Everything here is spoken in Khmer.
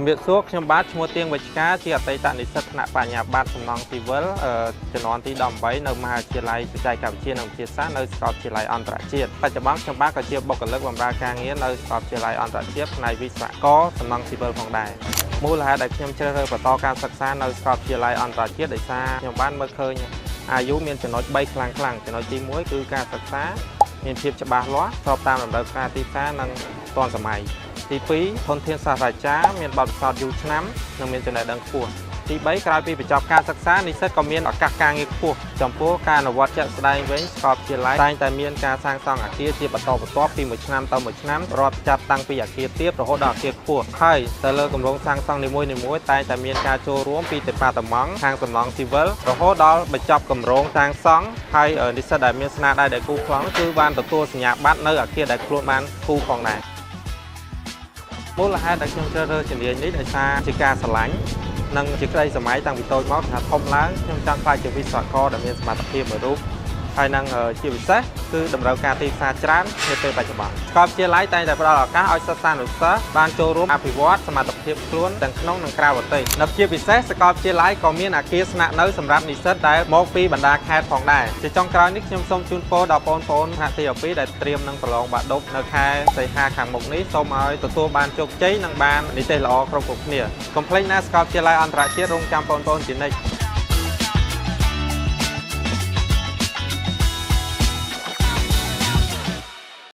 ជំរាបសួរខ្ញុំបាទឈ្មោះទៀងវិជ្ជការជាអតីតនិស្សិតថ្នាក់បញ្ញាបត្រសំណង់ស៊ីវិលជំនាន់ទី18នៅមហាវិទ្យាល័យបច្ចេកវិទ្យានិងវិទ្យាសាស្ត្រនៅសាកលវិទ្យាល័យអន្តរជាតិបច្ចុប្បន្នខ្ញុំបាទក៏ជាបុគ្គលិកបម្រើការងារនៅសាកលវិទ្យាល័យអន្តរជាតិផ្នែកវិស្វករសំណង់ស៊ីវិលផងដែរមូលហេតុដែលខ្ញុំជ្រើសរើសបន្តការសិក្សានៅសាកលវិទ្យាល័យអន្តរជាតិដោយសារខ្ញុំបានមើលឃើញអាយុមានចំណុច3ខ្លាំងចំណុចទី1គឺការសិក្សាមានភាពច្បាស់លាស់ស្របតាមតម្រូវការទីផ្សារនិងទាន់សម័យទី2ធនធានសាស្ត្រាចារ្យមានបទពិសោធន៍យូរឆ្នាំនិងមានចំណេះដឹងខ្ពស់ទី3ក្រោយពីបញ្ចប់ការសិក្សានិស្សិតក៏មានឱកាសការងារខ្ពស់ចំពោះការអនុវត្តជាក់ស្ដែងវិញសាកលវិទ្យាល័យតែងតែមានការសាងសង់អគារជាបន្តបន្ទាប់ពីមួយឆ្នាំទៅមួយឆ្នាំរាប់ចាប់តាំងពីអគារទាបរហូតដល់អគារខ្ពស់ហើយទៅលើគម្រោងសាងសង់នីមួយៗតែងតែមានការចូលរួមពីដេប៉ាតឺម៉ង់ខាងសំណង់ស៊ីវិលរហូតដល់បញ្ចប់គម្រោងសាងសង់ហើយនិស្សិតដែលមានស្នាដៃដែលគូខ្លងគឺបានទទួលសញ្ញាបត្រនៅអគារដែលខ្លួនបានគូផងដែរមូលហេតុដែលខ្ញុំជ្រើសរើសជំនាញនេះដោយសារជាការស្រឡាញ់និងជាក្តីសម័យតាំងពីតូចមកថាធំឡើងខ្ញុំចង់ក្លាយជាវិស្វករដែលមានសមត្ថភាពមួយរូបហើយនឹងជាពិសេសគឺតម្រូវការទីផ្សារច្រើននាពេលបច្ចុប្បន្នសាកលវិទ្យាល័យតែងតែផ្ដល់ឱកាសឲ្យសិស្សានុសិស្សបានចូលរួមអភិវឌ្ឍសមត្ថភាពខ្លួនទាំងក្នុងនិងក្រៅប្រទេសនៅជាពិសេសសាកលវិទ្យាល័យក៏មានអគារស្នាក់នៅសម្រាប់និស្សិតដែលមកពីបណ្ដាខេត្តផងដែរជាចុងក្រោយនេះខ្ញុំសូមជូនពរដល់បងប្អូនថ្នាក់ទី12ដែលត្រៀមនឹងប្រឡងបាក់ឌុបនៅខែសីហាខាងមុខនេះសូមឲ្យទទួលបានជោគជ័យនិងបាននិទ្ទេសល្អគ្រប់គ្នាកុំភ្លេចណាសាកលវិទ្យាល័យអន្តរជាតិរងចាំបងប្អូនជានិច្ច